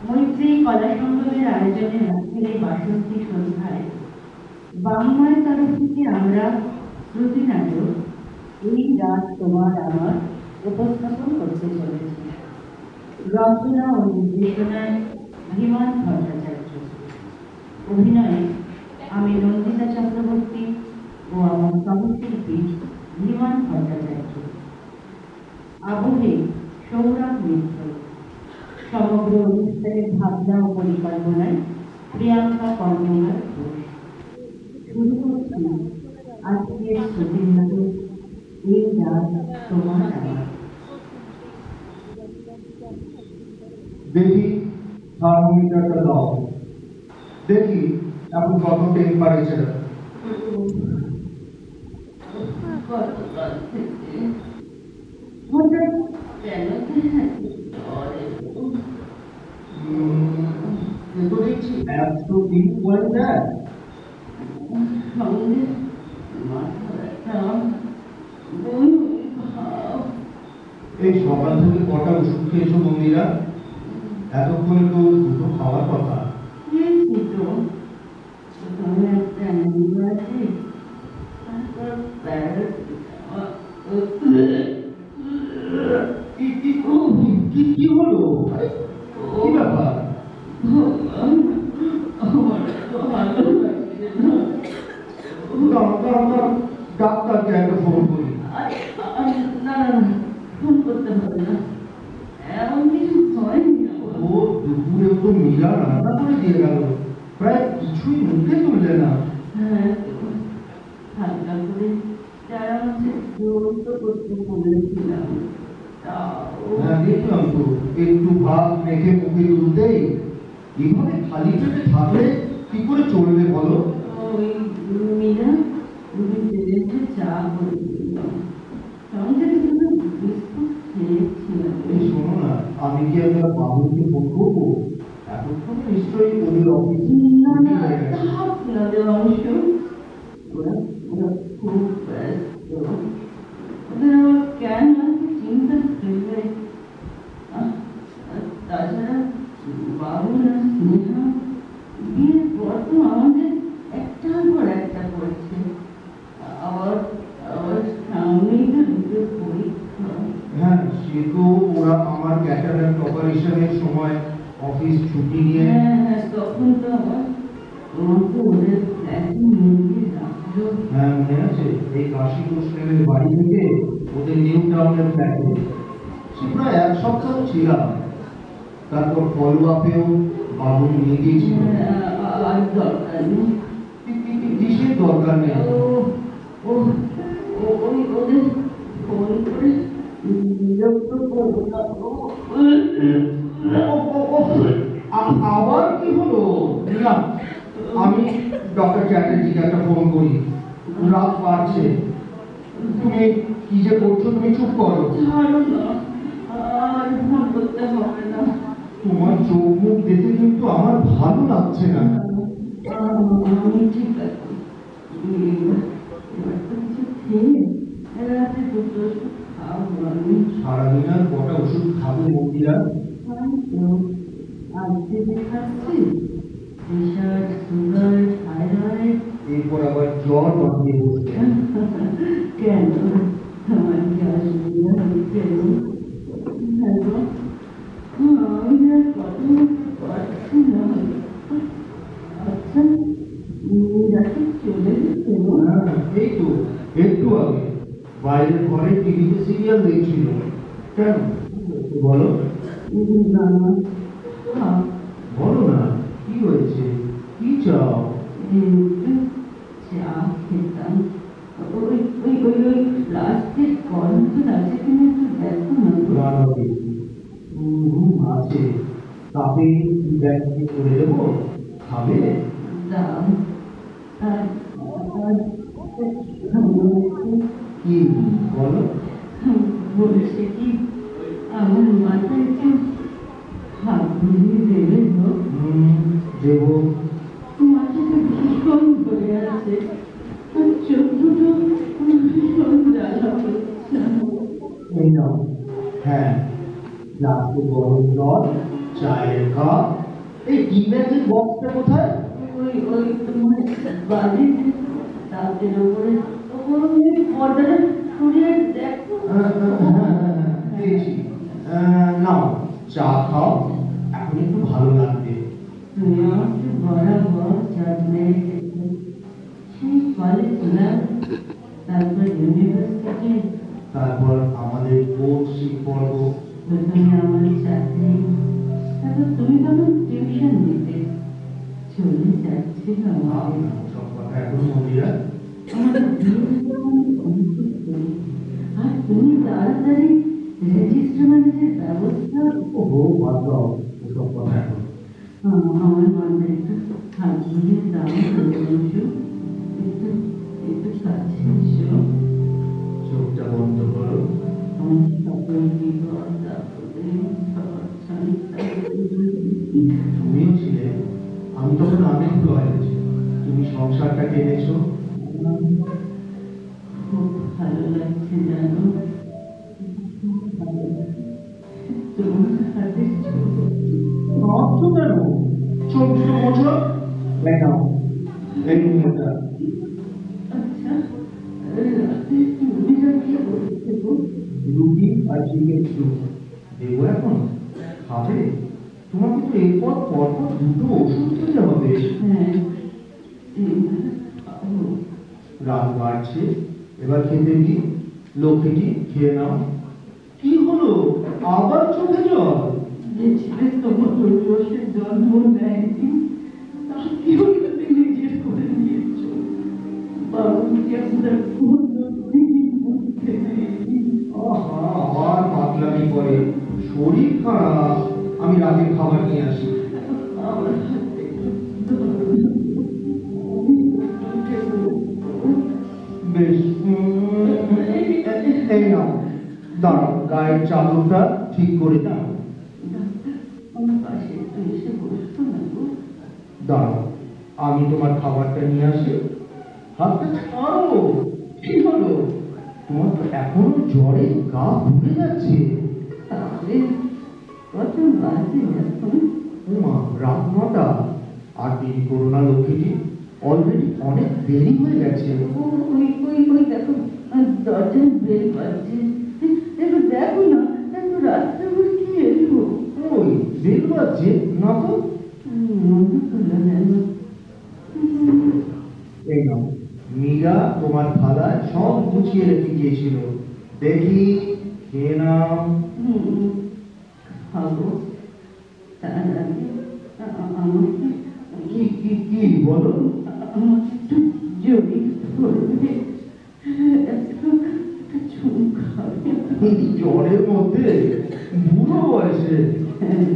মৈত্রী কলা সংগ্রহের আয়োজনে আজকের এই বাসন্তী সন্ধ্যায় বাংলার তরফ থেকে আমরা শ্রুতি নাটক এই রাত তোমার আমার উপস্থাপন করতে চলেছি। রচনা ও নির্দেশনায় ধীমান ভট্টাচার্য, অভিনয়ে আমি নন্দিতা চক্রবর্তী ও আমার সহশিল্পী ধীমান ভট্টাচার্য, আবহে সৌরভ মিত্র, সমগ্র অনুষ্ঠানের ভাবনা ও পরিকল্পনায় প্রিয়াঙ্কা কর্মকার ঘোষ। শুরু করছি আজকের শ্রুতির নাটক এই রাত তোমার আমার। দেখি থার্মোমিটারটা দাও, দেখি এখন কত টেম্পারেচার। দেখছি 103.1। এই সকাল থেকে কটা ওষুধ খেয়েছো মন্দিরা? এতক্ষণে তো দুটো খাওয়ার কথা। কি হলো? কি ব্যাপার? ডাক্তারকে একটা ফোন করি। ফোন করতে হবে না, এমন কিছু হয়নি। ও দুপুরে তো মীরা রান্না করে দিয়ে গেল, প্রায় কিছুই মুখে তুললে না। হ্যাঁ, হালকা করে যারা হচ্ছে জোর তো করতে বলেছিলাম। হ্যাঁ দেখলাম তো, একটু ভাত মেখে মুখে তুলতেই। এভাবে খালি পেটে থাকলে কি করে চলবে বলো? ওই মীরা তেলেতে চা করে দিলাম, সঙ্গে কোনো বিস্কুট খেয়েছিলাম। এই শোনো না, আমি কি একবার বাবুকে ফোন করবো? এতক্ষণ নিশ্চয়ই ওদের অফিস আপনাদের অংশ ওরা খুব ব্যস্ত, ওদের আবার কেন চিন্তা করবে? তাছাড়া বাবুরা স্নেহা বিয়ের পর তো আমাদের একটার পর একটা করছে, আবার আবার সামনেই তো দুটো পরীক্ষা। হ্যাঁ, সে তো ওরা আমার ক্যাটারাক্ট অপারেশনের সময় অফিস ছুটি নিয়ে। হ্যাঁ, তখন তো আবার তোমাকে ওদের ফ্ল্যাটে নিয়ে রাখলো। হ্যাঁ মনে আছে, এই কাশী হোস্টেলের বাড়ি থেকে ওদের নিউ টাউনের ফ্ল্যাটে সে প্রায় এক সপ্তাহ ছিলাম। তারপর ফলো আপেও বাবু নিয়ে গিয়েছিল। আর দরকার নেই, কিসের দরকার নেই? ওদের ফোন করে বিরক্ত করবো না। আবার কি হলো? না, আমি ডক্টর চ্যাটার্জিকে একটা ফোন করি। রাত বাড়ছে, তুমি কি যে করছো তুমি চুপ করো। আর ফোন করতে হবে না। তোমার চোখ মুখ দেখে কিন্তু আমার ভালো লাগছে না। আমি ঠিক আছে, এবার তো কিছু খেয়ে রাতে দুটো ওষুধ খাবো। আমি সারাদিন আর কটা ওষুধ খাবো মন্দিরা? আজকে দেখাচ্ছি প্রেশার, সুগার, থাইরয়েড। এরপর আবার জ্বর বাঁধিয়ে বসছে। কেন আমার কি অসুবিধা হচ্ছে? আমি আর কথা বলতে পারছি না। আচ্ছা, রাতে চলে গেছে? এই তো একটু আগে বাইরের ঘরে টিভিতে সিরিয়াল দেখছিল। কেন বলো? না বলো না, কি হয়েছে? কি চাও? চা খেতাম, ওই ওই ওই ওই প্লাস্টিক কলমটা আছে কিনা একটু দেখো না। আছে, তাতে ব্যাগ করে দেবো, খাবে? দাও। কি বলো? বলছে কি আমার মাথায় একটু হাত বুলিয়ে দেবে? দেবো। মাথাটা ভীষণ ধরে আছে, চোখ দুটো ভীষণ জ্বালা করছে। এই নাও। হ্যাঁ, গ্লাসে গরম জল, চায়ের কাপ, এই টি ব্যাগের বক্সটা কোথায়? ওই তোমার বাড়ি তাদের ওপরে পর্দাটা সরিয়ে দেখো। পেয়েছি। নাও চা খাও, এখন একটু ভালো লাগবে। তুমি আমাকে বরাবর জানলে সেই কলেজ না, তারপর ইউনিভার্সিটি, তারপর আমাদের কোর্সিপ পর্ব, তুমি আমার চাকরি, তারপর তুমি তখন টিউশন দিতে চলে যাচ্ছিল আমাদের। সব কথা এখন মন্দিরা। আমাদের আর তুমি তাড়াতাড়ি রেজিস্ট্রেশনের ব্যবস্থা। ওহো, বাদ দাও ওসব কথা এখন। আমার মনে একটু হাতগুলির দাম একটু একটু কাছে এসো। চোখটা বন্ধ করো। আমার সকল বিপদ তারপরে তুমিও ছিলে, আমি তখন আনএমপ্লয়েড, তুমি সংসারটা টেনেছো। খুব ভালো লাগছে জানো, তোমার হাতে নষ্ট কেন? চোখ দুটো মোছো। দেখাও এই মুখটা। আচ্ছা রাতে তুমি কি বলতে গো? রুটি আর চিকেন স্যুপ দেবো এখন? খাবে? তোমাকে তো এরপর পরপর দুটো ওষুধ খেতে হবে। হ্যাঁ রাত বাড়ছে, এবার খেতে দি। লক্ষ্মীটি খেয়ে নাও। কি হলো, আবার চোখে জল? যে ছেলে তোমার রোষের জন্ম নেয়নি তাকে কি হলো তুমি নিজের করে নিয়েছ? বাবুকে আমরা কোনোদিনই বুঝতে দেয়নি। আহা, আবার পাতলামি করে। শরীর খারাপ, আমি রাতের খাবার নিয়ে আসি। আমার হাতে বেশ, এই নাও, দাঁড়াও, গায়ের চাদরটা ঠিক করে দাও। আমার পাশে একটু এসে বসতো না গো। দাঁড়াও, আমি তোমার খাবারটা নিয়ে আসি। হাতটা ছাড়ো। কি হলো, তোমার তো এখনো জ্বরে গা ঘুরে যাচ্ছে। তাহলে কত বাজে এখন? ওমা, রাত 9টা। আর দেরি করো না লক্ষ্মীটি, অলরেডি অনেক দেরি হয়ে গেছে। ওই দেখো দরজায় বেল বাজছে, একটু দেখো না, এত রাত্রে আবার কি এলো? ওই বেল বাজছে না তো। মনে করলো যেন। এই নাও, মীরা তোমার থালায় সব গুছিয়ে রেখে গিয়েছিল, দেখি খেয়ে নাও। খাবো, তার আগে আমাকে কি কি কি বলো? আমাকে একটু জড়িয়ে ধরবে, একটু চুম খাবে। এই জ্বরের মধ্যে, বুড়ো বয়সে? হ্যাঁ